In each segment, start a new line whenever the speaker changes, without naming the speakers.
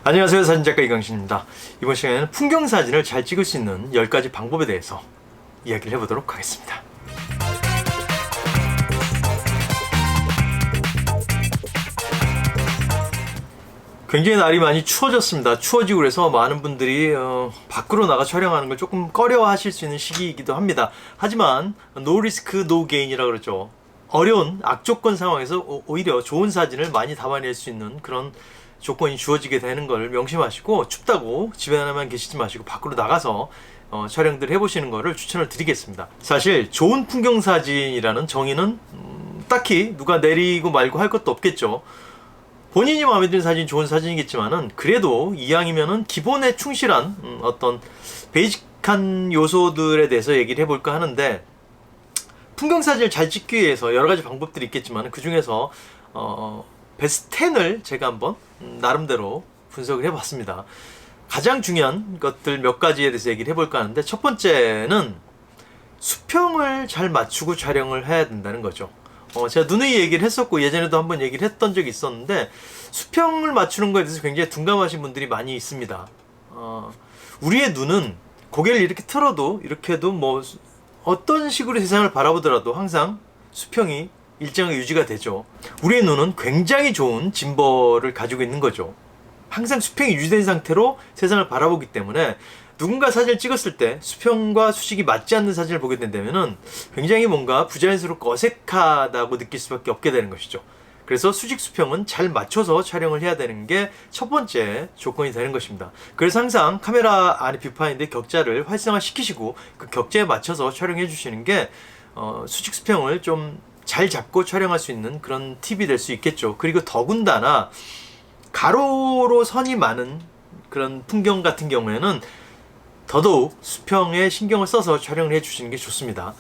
안녕하세요, 사진작가 이강신입니다. 이번 시간에는 풍경사진을 잘 찍을 수 있는 10가지 방법에 대해서 이야기를 해보도록 하겠습니다. 굉장히 날이 많이 추워졌습니다. 추워지고 그래서 많은 분들이 밖으로 나가 촬영하는 걸 조금 꺼려하실 수 있는 시기이기도 합니다. 하지만 no risk, no gain이라고 그러죠. 어려운 악조건 상황에서 오히려 좋은 사진을 많이 담아낼 수 있는 그런 조건이 주어지게 되는 걸 명심하시고, 춥다고 집에 하나만 계시지 마시고 밖으로 나가서 촬영들 해보시는 거를 추천을 드리겠습니다. 사실 좋은 풍경사진이라는 정의는 딱히 누가 내리고 말고 할 것도 없겠죠. 본인이 마음에 드는 사진 좋은 사진이겠지만은 그래도 이왕이면은 기본에 충실한 어떤 베이직한 요소들에 대해서 얘기를 해볼까 하는데, 풍경사진을 잘 찍기 위해서 여러 가지 방법들이 있겠지만 그 중에서 베스트 10을 제가 한번 나름대로 분석을 해봤습니다. 가장 중요한 것들 몇 가지에 대해서 얘기를 해볼까 하는데, 첫 번째는 수평을 잘 맞추고 촬영을 해야 된다는 거죠. 제가 누누이 얘기를 했었고 예전에도 한번 얘기를 했던 적이 있었는데, 수평을 맞추는 거에 대해서 굉장히 둔감하신 분들이 많이 있습니다. 우리의 눈은 고개를 이렇게 틀어도 이렇게 해도 뭐 어떤 식으로 세상을 바라보더라도 항상 수평이 일정하게 유지가 되죠. 우리의 눈은 굉장히 좋은 짐벌을 가지고 있는 거죠. 항상 수평이 유지된 상태로 세상을 바라보기 때문에 누군가 사진을 찍었을 때 수평과 수직이 맞지 않는 사진을 보게 된다면은 굉장히 뭔가 부자연스럽고 어색하다고 느낄 수밖에 없게 되는 것이죠. 그래서 수직 수평은 잘 맞춰서 촬영을 해야 되는 게 첫 번째 조건이 되는 것입니다. 그래서 항상 카메라 안에 뷰파인드의 격자를 활성화 시키시고 그 격자에 맞춰서 촬영해 주시는 게 수직 수평을 좀 잘 잡고 촬영할 수 있는 그런 팁이 될 수 있겠죠. 그리고 더군다나 가로로 선이 많은 그런 풍경 같은 경우에는 더더욱 수평에 신경을 써서 촬영을 해 주시는 게 좋습니다.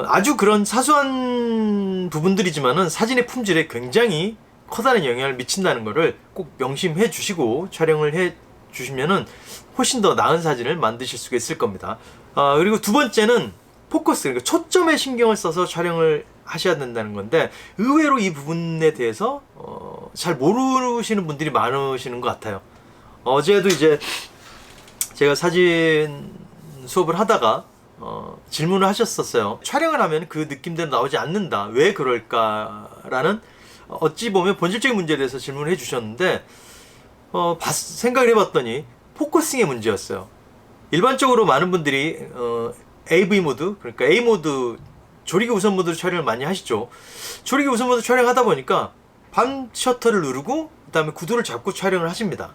아주 그런 사소한 부분들이지만은 사진의 품질에 굉장히 커다란 영향을 미친다는 것을 꼭 명심해 주시고 촬영을 해 주시면은 훨씬 더 나은 사진을 만드실 수가 있을 겁니다. 그리고 두 번째는 포커스, 그러니까 초점에 신경을 써서 촬영을 하셔야 된다는 건데, 의외로 이 부분에 대해서 잘 모르시는 분들이 많으시는 것 같아요. 어제도 이제 제가 사진 수업을 하다가 질문을 하셨었어요. 촬영을 하면 그 느낌대로 나오지 않는다, 왜 그럴까라는 어찌 보면 본질적인 문제에 대해서 질문을 해주셨는데, 생각을 해봤더니 포커싱의 문제였어요. 일반적으로 많은 분들이 AV 모드, 그러니까 A 모드, 조리개 우선 모드로 촬영을 많이 하시죠. 조리개 우선 모드 촬영하다 보니까 반 셔터를 누르고 그 다음에 구도를 잡고 촬영을 하십니다.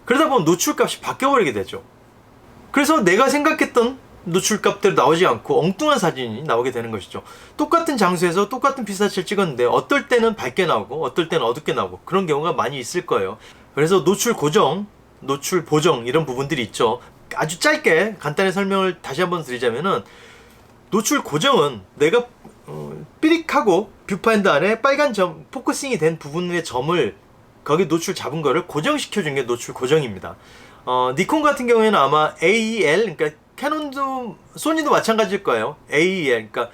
그러다 보면 노출값이 바뀌어버리게 되죠. 그래서 내가 생각했던 노출값대로 나오지 않고 엉뚱한 사진이 나오게 되는 것이죠. 똑같은 장소에서 똑같은 피사체를 찍었는데 어떨 때는 밝게 나오고 어떨 때는 어둡게 나오고 그런 경우가 많이 있을 거예요. 그래서 노출 고정, 노출 보정 이런 부분들이 있죠. 아주 짧게 간단히 설명을 다시 한번 드리자면은, 노출 고정은 내가 삐릭하고 뷰파인더 안에 빨간 점, 포커싱이 된 부분의 점을 거기 노출 잡은 거를 고정시켜 준 게 노출 고정입니다. 니콘 같은 경우에는 아마 AEL, 그러니까 캐논도 소니도 마찬가지일 거예요. AEL, 그러니까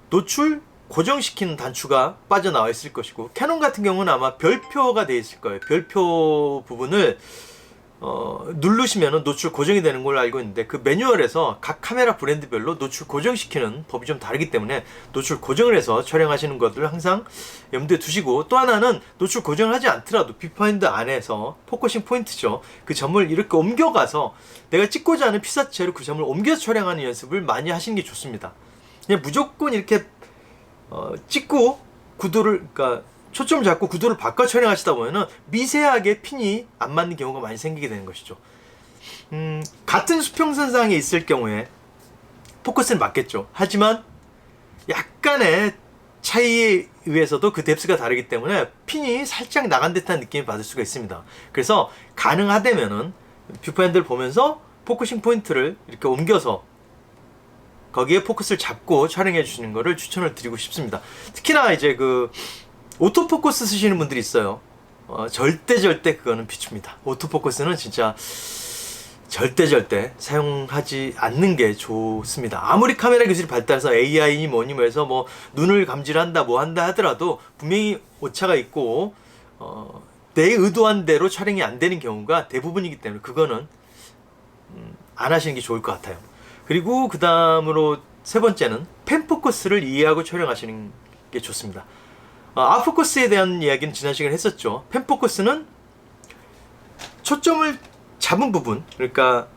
노출 고정시키는 단추가 빠져나와 있을 것이고, 캐논 같은 경우는 아마 별표가 되어 있을 거예요. 별표 부분을 누르시면 노출 고정이 되는 걸로 알고 있는데, 그 매뉴얼에서 각 카메라 브랜드별로 노출 고정시키는 법이 좀 다르기 때문에 노출 고정을 해서 촬영하시는 것들을 항상 염두에 두시고, 또 하나는 노출 고정을 하지 않더라도 뷰파인더 안에서 포커싱 포인트죠. 그 점을 이렇게 옮겨가서 내가 찍고자 하는 피사체로 그 점을 옮겨서 촬영하는 연습을 많이 하시는 게 좋습니다. 그냥 무조건 이렇게 찍고 구도를, 그러니까 초점을 잡고 구도를 바꿔 촬영하시다 보면은 미세하게 핀이 안 맞는 경우가 많이 생기게 되는 것이죠. 같은 수평선상에 있을 경우에 포커스는 맞겠죠. 하지만 약간의 차이에 의해서도 그 뎁스가 다르기 때문에 핀이 살짝 나간 듯한 느낌을 받을 수가 있습니다. 그래서 가능하다면은 뷰파인더를 보면서 포커싱 포인트를 이렇게 옮겨서 거기에 포커스를 잡고 촬영해 주시는 것을 추천을 드리고 싶습니다. 특히나 이제 그 오토포커스 쓰시는 분들이 있어요. 절대 그거는 비춥니다. 오토포커스는 진짜 절대 사용하지 않는 게 좋습니다. 아무리 카메라 기술이 발달해서 AI니 뭐니 해서 뭐 눈을 감지를 한다 뭐 한다 하더라도 분명히 오차가 있고 내 의도한 대로 촬영이 안 되는 경우가 대부분이기 때문에 그거는 안 하시는 게 좋을 것 같아요. 그리고 그 다음으로 세 번째는 펜포커스를 이해하고 촬영하시는 게 좋습니다. 아웃포커스에 대한 이야기는 지난 시간에 했었죠. 펜포커스는 초점을 잡은 부분, 그러니까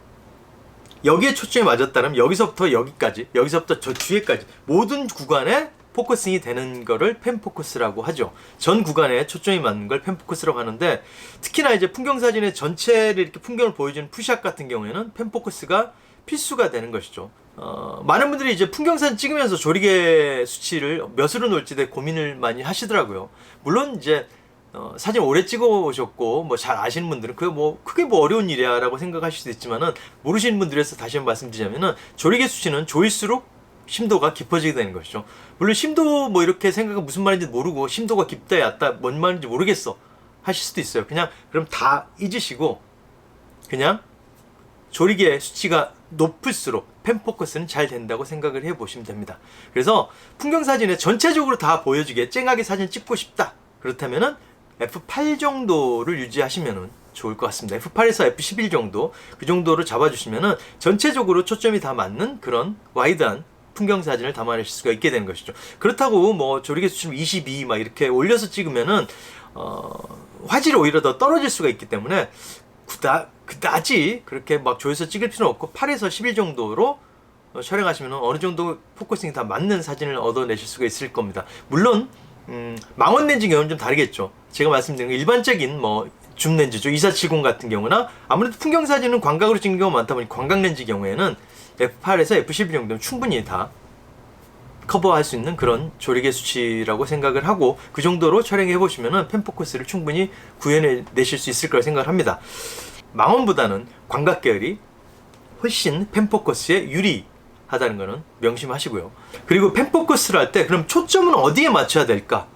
여기에 초점이 맞았다면 여기서부터 여기까지, 여기서부터 저 뒤에까지 모든 구간에 포커싱이 되는 거를 펜포커스라고 하죠. 전 구간에 초점이 맞는 걸 펜포커스라고 하는데, 특히나 이제 풍경사진의 전체를 이렇게 풍경을 보여주는 푸샷 같은 경우에는 펜포커스가 필수가 되는 것이죠. 많은 분들이 이제 풍경사진 찍으면서 조리개 수치를 몇으로 놓을지 되게 고민을 많이 하시더라고요. 물론 이제 사진 오래 찍어 오셨고 뭐 잘 아시는 분들은 그게 뭐 크게 뭐 어려운 일이야 라고 생각하실 수도 있지만은, 모르시는 분들에서 다시 한번 말씀드리자면은 조리개 수치는 조일수록 심도가 깊어지게 되는 것이죠. 물론 심도 뭐 이렇게 생각은 무슨 말인지 모르고 심도가 깊다 얕다 뭔 말인지 모르겠어 하실 수도 있어요. 그냥 그럼 다 잊으시고 그냥 조리개 수치가 높을수록 펜포커스는 잘 된다고 생각을 해보시면 됩니다. 그래서 풍경사진에 전체적으로 다 보여주게 쨍하게 사진 찍고 싶다, 그렇다면은 F8 정도를 유지하시면 좋을 것 같습니다. F8에서 F11 정도, 그 정도를 잡아주시면은 전체적으로 초점이 다 맞는 그런 와이드한 풍경사진을 담아낼 수가 있게 되는 것이죠. 그렇다고 뭐 조리개 수치를 22 막 이렇게 올려서 찍으면은 화질이 오히려 더 떨어질 수가 있기 때문에 그다지 그렇게 막 조여서 찍을 필요는 없고 8에서 11 정도로 촬영하시면 어느 정도 포커싱이 다 맞는 사진을 얻어내실 수가 있을 겁니다. 물론 망원 렌즈 경우는 좀 다르겠죠. 제가 말씀드린 일반적인 뭐 줌 렌즈죠. 2470 같은 경우나 아무래도 풍경 사진은 광각으로 찍는 경우가 많다 보니 광각 렌즈 경우에는 F8에서 F11 정도면 충분히 다 커버할 수 있는 그런 조리개 수치라고 생각을 하고, 그 정도로 촬영해 보시면은 펜포커스를 충분히 구현해내실 수 있을 거라 생각을 합니다. 망원보다는 광각 계열이 훨씬 펜포커스에 유리하다는 거는 명심하시고요. 그리고 펜포커스를 할 때 그럼 초점은 어디에 맞춰야 될까?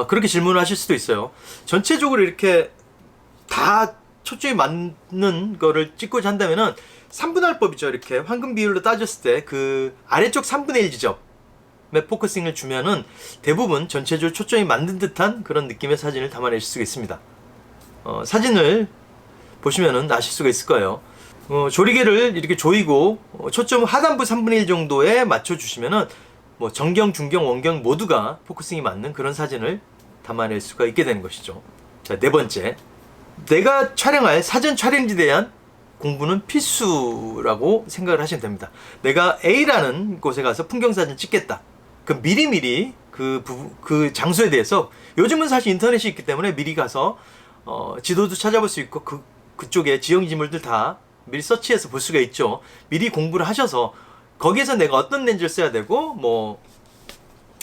그렇게 질문을 하실 수도 있어요. 전체적으로 이렇게 다 초점이 맞는 거를 찍고자 한다면은 3분할법이죠. 이렇게 황금 비율로 따졌을 때 그 아래쪽 3분의 1 지점에 포커싱을 주면은 대부분 전체적으로 초점이 맞는 듯한 그런 느낌의 사진을 담아낼 수가 있습니다. 사진을 보시면은 아실 수가 있을 거예요. 조리개를 이렇게 조이고 초점 하단부 3분의 1 정도에 맞춰주시면은 뭐 정경, 중경, 원경 모두가 포커싱이 맞는 그런 사진을 담아낼 수가 있게 되는 것이죠. 자, 네 번째, 내가 촬영할 사전 촬영지에 대한 공부는 필수라고 생각을 하시면 됩니다. 내가 A라는 곳에 가서 풍경사진 찍겠다. 그 미리미리 그 장소에 대해서, 요즘은 사실 인터넷이 있기 때문에 미리 가서 지도도 찾아볼 수 있고 그쪽에 지형지물들 다 미리 서치해서 볼 수가 있죠. 미리 공부를 하셔서 거기에서 내가 어떤 렌즈를 써야 되고 뭐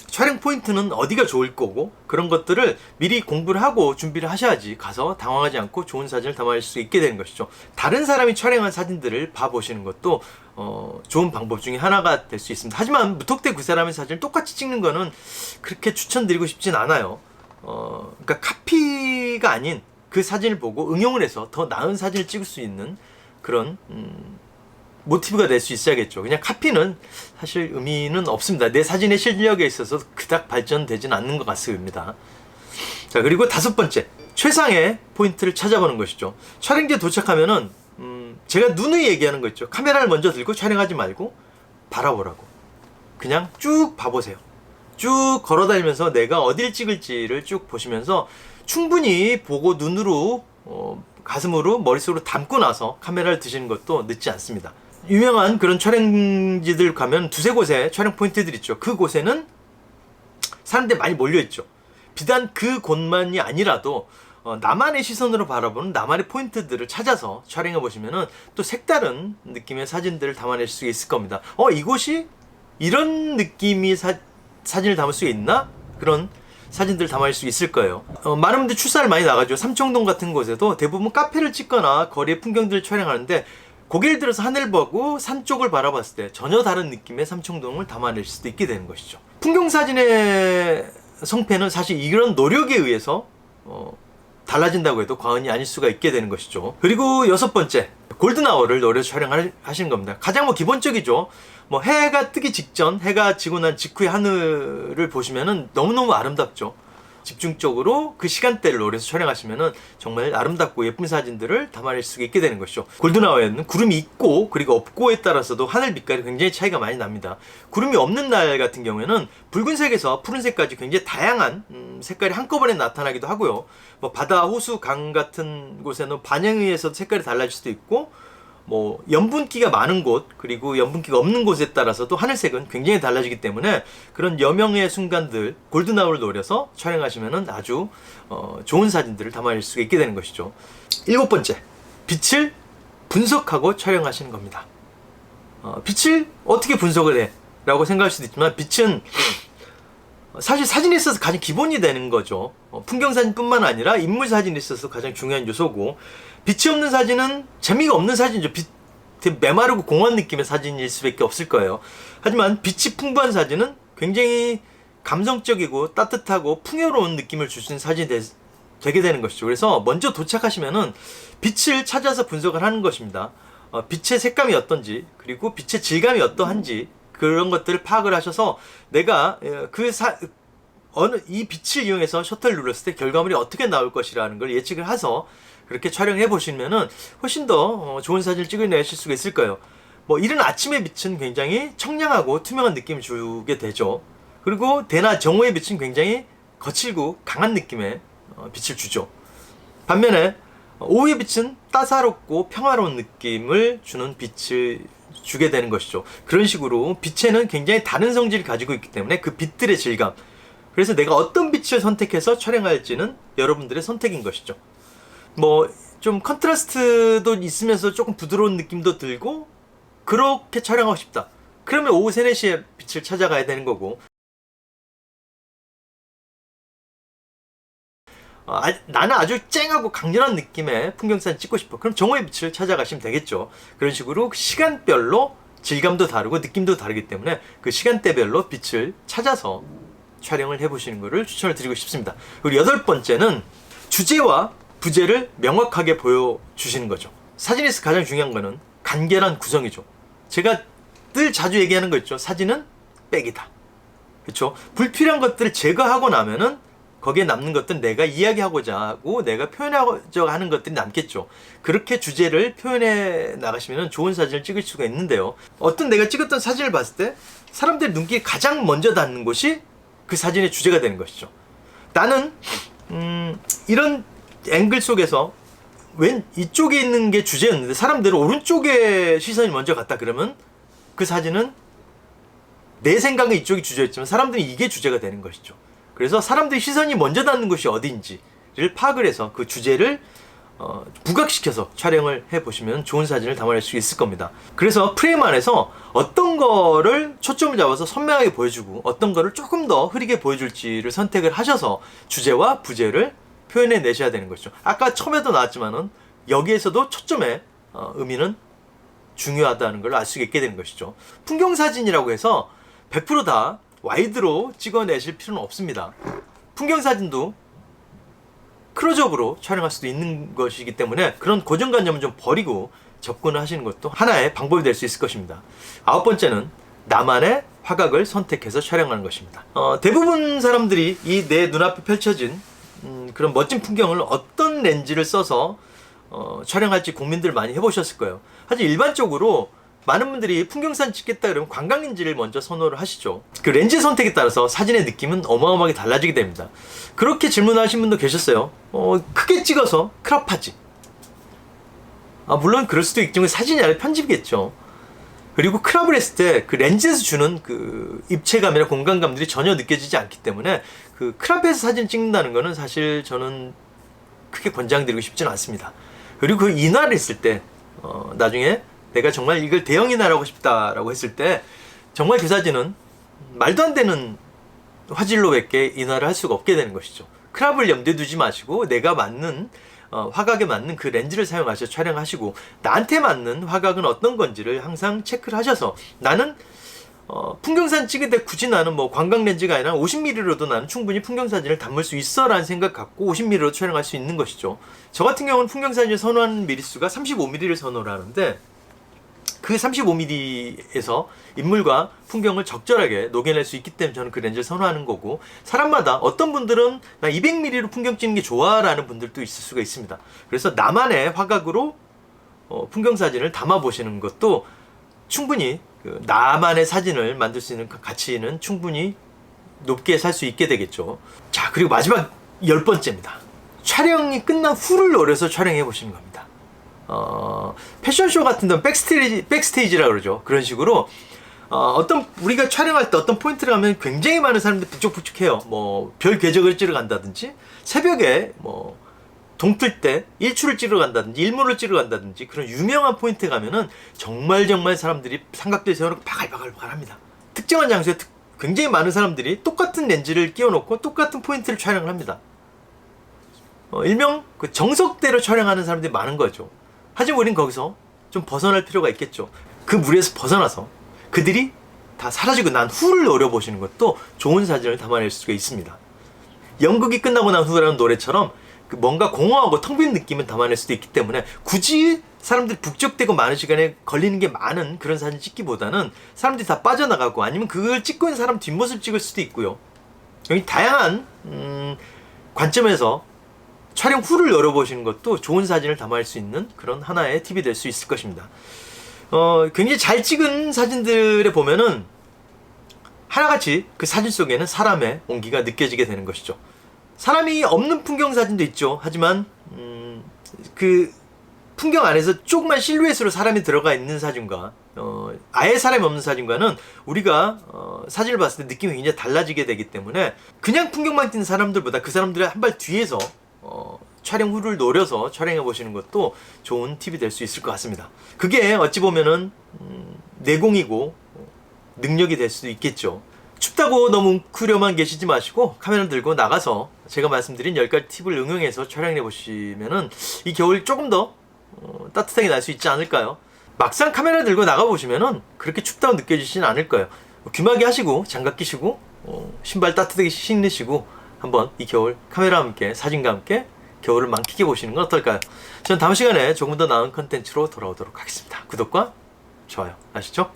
촬영 포인트는 어디가 좋을 거고 그런 것들을 미리 공부를 하고 준비를 하셔야지 가서 당황하지 않고 좋은 사진을 담아낼 수 있게 되는 것이죠. 다른 사람이 촬영한 사진들을 봐보시는 것도 좋은 방법 중에 하나가 될 수 있습니다. 하지만 무턱대 그 사람의 사진을 똑같이 찍는 거는 그렇게 추천드리고 싶진 않아요. 그러니까 카피가 아닌 그 사진을 보고 응용을 해서 더 나은 사진을 찍을 수 있는 그런 모티브가 될 수 있어야겠죠. 그냥 카피는 사실 의미는 없습니다. 내 사진의 실력에 있어서 그닥 발전되진 않는 것 같습니다. 자, 그리고 다섯 번째, 최상의 포인트를 찾아보는 것이죠. 촬영지에 도착하면은 제가 누누이 얘기하는 거 있죠. 카메라를 먼저 들고 촬영하지 말고 바라보라고. 그냥 쭉 봐보세요. 쭉 걸어다니면서 내가 어딜 찍을지를 쭉 보시면서 충분히 보고 눈으로 가슴으로 머릿속으로 담고 나서 카메라를 드시는 것도 늦지 않습니다. 유명한 그런 촬영지들 가면 두세 곳에 촬영 포인트들 있죠. 그 곳에는 사람들이 많이 몰려있죠. 비단 그 곳만이 아니라도 나만의 시선으로 바라보는 나만의 포인트들을 찾아서 촬영해 보시면은 또 색다른 느낌의 사진들을 담아낼 수 있을 겁니다. 이곳이 이런 느낌이 사진을 담을 수 있나? 그런 사진들을 담아낼 수 있을 거예요. 많은 분들이 출사를 많이 나가죠. 삼청동 같은 곳에도 대부분 카페를 찍거나 거리의 풍경들을 촬영하는데 고개를 들어서 하늘 보고 산 쪽을 바라봤을 때 전혀 다른 느낌의 삼청동을 담아낼 수도 있게 되는 것이죠. 풍경사진의 성패는 사실 이런 노력에 의해서 달라진다고 해도 과언이 아닐 수가 있게 되는 것이죠. 그리고 여섯 번째, 골든아워를 노려서 촬영하시는 겁니다. 가장 기본적이죠. 해가 뜨기 직전, 해가 지고 난 직후의 하늘을 보시면은 너무너무 아름답죠. 집중적으로 그 시간대를 노려서 촬영하시면은 정말 아름답고 예쁜 사진들을 담아낼 수 있게 되는 것이죠. 골든아워에는 구름이 있고 그리고 없고에 따라서도 하늘 빛깔이 굉장히 차이가 많이 납니다. 구름이 없는 날 같은 경우에는 붉은색에서 푸른색까지 굉장히 다양한 색깔이 한꺼번에 나타나기도 하고요. 뭐 바다, 호수, 강 같은 곳에는 반영에 의해서 색깔이 달라질 수도 있고, 뭐 염분기가 많은 곳 그리고 염분기가 없는 곳에 따라서도 하늘색은 굉장히 달라지기 때문에 그런 여명의 순간들, 골든아워를 노려서 촬영하시면 아주 좋은 사진들을 담아낼 수 있게 되는 것이죠. 7번째, 빛을 분석하고 촬영하시는 겁니다. 빛을 어떻게 분석을 해? 라고 생각할 수도 있지만 빛은 사실 사진에 있어서 가장 기본이 되는 거죠. 풍경사진뿐만 아니라 인물사진에 있어서 가장 중요한 요소고, 빛이 없는 사진은 재미가 없는 사진이죠. 메마르고 공허한 느낌의 사진일 수밖에 없을 거예요. 하지만 빛이 풍부한 사진은 굉장히 감성적이고 따뜻하고 풍요로운 느낌을 줄 수 있는 사진이 되게 되는 것이죠. 그래서 먼저 도착하시면은 빛을 찾아서 분석을 하는 것입니다. 빛의 색감이 어떤지, 그리고 빛의 질감이 어떠한지, 그런 것들을 파악을 하셔서 내가 이 빛을 이용해서 셔터를 눌렀을 때 결과물이 어떻게 나올 것이라는 걸 예측을 해서 그렇게 촬영해 보시면은 훨씬 더 좋은 사진을 찍어내실 수가 있을 거예요. 뭐 이른 아침의 빛은 굉장히 청량하고 투명한 느낌을 주게 되죠. 그리고 대낮 정오의 빛은 굉장히 거칠고 강한 느낌의 빛을 주죠. 반면에 오후의 빛은 따사롭고 평화로운 느낌을 주는 빛을 주게 되는 것이죠. 그런 식으로 빛에는 굉장히 다른 성질을 가지고 있기 때문에 그 빛들의 질감, 그래서 내가 어떤 빛을 선택해서 촬영할지는 여러분들의 선택인 것이죠. 뭐 좀 컨트라스트도 있으면서 조금 부드러운 느낌도 들고 그렇게 촬영하고 싶다, 그러면 오후 3, 4시에 빛을 찾아가야 되는 거고, 나는 아주 쨍하고 강렬한 느낌의 풍경사진 찍고 싶어, 그럼 정오의 빛을 찾아가시면 되겠죠. 그런 식으로 시간별로 질감도 다르고 느낌도 다르기 때문에 그 시간대별로 빛을 찾아서 촬영을 해보시는 것을 추천을 드리고 싶습니다. 그리고 8번째는 주제와 부제를 명확하게 보여주시는 거죠. 사진에서 가장 중요한 거는 간결한 구성이죠. 제가 늘 자주 얘기하는 거 있죠. 사진은 백이다. 그렇죠? 불필요한 것들을 제거하고 나면은 거기에 남는 것들은 내가 이야기하고자 하고 내가 표현하고자 하는 것들이 남겠죠. 그렇게 주제를 표현해 나가시면 좋은 사진을 찍을 수가 있는데요. 어떤 내가 찍었던 사진을 봤을 때 사람들의 눈길이 가장 먼저 닿는 곳이 그 사진의 주제가 되는 것이죠. 나는 이런 앵글 속에서 왼 이쪽에 있는 게 주제였는데 사람들은 오른쪽에 시선이 먼저 갔다 그러면 그 사진은 내 생각은 이쪽이 주제였지만 사람들이 이게 주제가 되는 것이죠. 그래서 사람들이 시선이 먼저 닿는 곳이 어디인지를 파악을 해서 그 주제를 부각시켜서 촬영을 해보시면 좋은 사진을 담아낼 수 있을 겁니다. 그래서 프레임 안에서 어떤 거를 초점을 잡아서 선명하게 보여주고 어떤 거를 조금 더 흐리게 보여줄지를 선택을 하셔서 주제와 부제를 표현해 내셔야 되는 것이죠. 아까 처음에도 나왔지만은 여기에서도 초점의 의미는 중요하다는 걸 알 수 있게 되는 것이죠. 풍경사진이라고 해서 100% 와이드로 찍어내실 필요는 없습니다. 풍경사진도 클로즈업으로 촬영할 수도 있는 것이기 때문에 그런 고정관념은 좀 버리고 접근을 하시는 것도 하나의 방법이 될 수 있을 것입니다. 9번째는 나만의 화각을 선택해서 촬영하는 것입니다. 대부분 사람들이 이 내 눈앞에 펼쳐진 그런 멋진 풍경을 어떤 렌즈를 써서 촬영할지 고민들 많이 해보셨을 거예요. 하지만 일반적으로 많은 분들이 풍경사진 찍겠다 그러면 관광 렌즈를 먼저 선호를 하시죠. 그 렌즈 선택에 따라서 사진의 느낌은 어마어마하게 달라지게 됩니다. 그렇게 질문하신 분도 계셨어요. 크게 찍어서 크롭하지. 물론 그럴 수도 있지만 사진이 아니라 편집이겠죠. 그리고 크롭을 했을 때 그 렌즈에서 주는 그 입체감이나 공간감들이 전혀 느껴지지 않기 때문에 그 크롭에서 사진 찍는다는 거는 사실 저는 크게 권장드리고 싶지는 않습니다. 그리고 그 인화를 했을 때 나중에 내가 정말 이걸 대형 인화를 하고 싶다라고 했을 때 정말 그 사진은 말도 안 되는 화질로밖에 인화를 할 수가 없게 되는 것이죠. 크롭을 염두에 두지 마시고 내가 맞는 화각에 맞는 그 렌즈를 사용하셔서 촬영하시고 나한테 맞는 화각은 어떤 건지를 항상 체크를 하셔서 나는 풍경사진 찍을 때 굳이 나는 뭐 관광 렌즈가 아니라 50mm로도 나는 충분히 풍경사진을 담을 수 있어 라는 생각 갖고 50mm로 촬영할 수 있는 것이죠. 저 같은 경우는 풍경사진을 선호하는 미리수가 35mm를 선호를 하는데 그 35mm에서 인물과 풍경을 적절하게 녹여낼 수 있기 때문에 저는 그 렌즈를 선호하는 거고, 사람마다 어떤 분들은 200mm로 풍경 찍는 게 좋아라는 분들도 있을 수가 있습니다. 그래서 나만의 화각으로 풍경 사진을 담아 보시는 것도 충분히 나만의 사진을 만들 수 있는 가치는 충분히 높게 살 수 있게 되겠죠. 자, 그리고 마지막 10번째입니다. 촬영이 끝난 후를 노려서 촬영해 보시는 겁니다. 패션쇼 같은 데는 백스테이지라고 그러죠. 그런 식으로 어떤 우리가 촬영할 때 어떤 포인트를 가면 굉장히 많은 사람들이 북적북적해요. 뭐 별 궤적을 찍으러 간다든지, 새벽에 뭐 동틀 때 일출을 찍으러 간다든지, 일몰을 찍으러 간다든지, 그런 유명한 포인트 가면은 정말 사람들이 삼각대 세워놓고 바글바글 합니다. 특정한 장소에 굉장히 많은 사람들이 똑같은 렌즈를 끼워놓고 똑같은 포인트를 촬영을 합니다. 일명 그 정석대로 촬영하는 사람들이 많은 거죠. 하지만 우린 거기서 좀 벗어날 필요가 있겠죠. 그 무리에서 벗어나서 그들이 다 사라지고 난 후를 노려보시는 것도 좋은 사진을 담아낼 수가 있습니다. 연극이 끝나고 난 후라는 노래처럼 뭔가 공허하고 텅 빈 느낌을 담아낼 수도 있기 때문에 굳이 사람들이 북적대고 많은 시간에 걸리는 게 많은 그런 사진 찍기보다는 사람들이 다 빠져나가고, 아니면 그걸 찍고 있는 사람 뒷모습 찍을 수도 있고요. 여기 다양한 관점에서 촬영 후를 열어보시는 것도 좋은 사진을 담아낼 수 있는 그런 하나의 팁이 될 수 있을 것입니다. 굉장히 잘 찍은 사진들에 보면은 하나같이 그 사진 속에는 사람의 온기가 느껴지게 되는 것이죠. 사람이 없는 풍경 사진도 있죠. 하지만 그 풍경 안에서 조그만 실루엣으로 사람이 들어가 있는 사진과 아예 사람이 없는 사진과는 우리가 사진을 봤을 때 느낌이 굉장히 달라지게 되기 때문에, 그냥 풍경만 찍는 사람들보다 그 사람들의 한 발 뒤에서 촬영 후를 노려서 촬영해 보시는 것도 좋은 팁이 될 수 있을 것 같습니다. 그게 어찌 보면은 내공이고 능력이 될 수도 있겠죠. 춥다고 너무 웅크려만 계시지 마시고 카메라 들고 나가서 제가 말씀드린 10가지 팁을 응용해서 촬영해 보시면은 이 겨울 조금 더 따뜻하게 날 수 있지 않을까요? 막상 카메라 들고 나가 보시면은 그렇게 춥다고 느껴지진 않을 거예요. 귀마개 하시고 장갑 끼시고 신발 따뜻하게 신으시고 한번 이 겨울 카메라와 함께, 사진과 함께 겨울을 만끽해 보시는 건 어떨까요? 저는 다음 시간에 조금 더 나은 컨텐츠로 돌아오도록 하겠습니다. 구독과 좋아요 아시죠?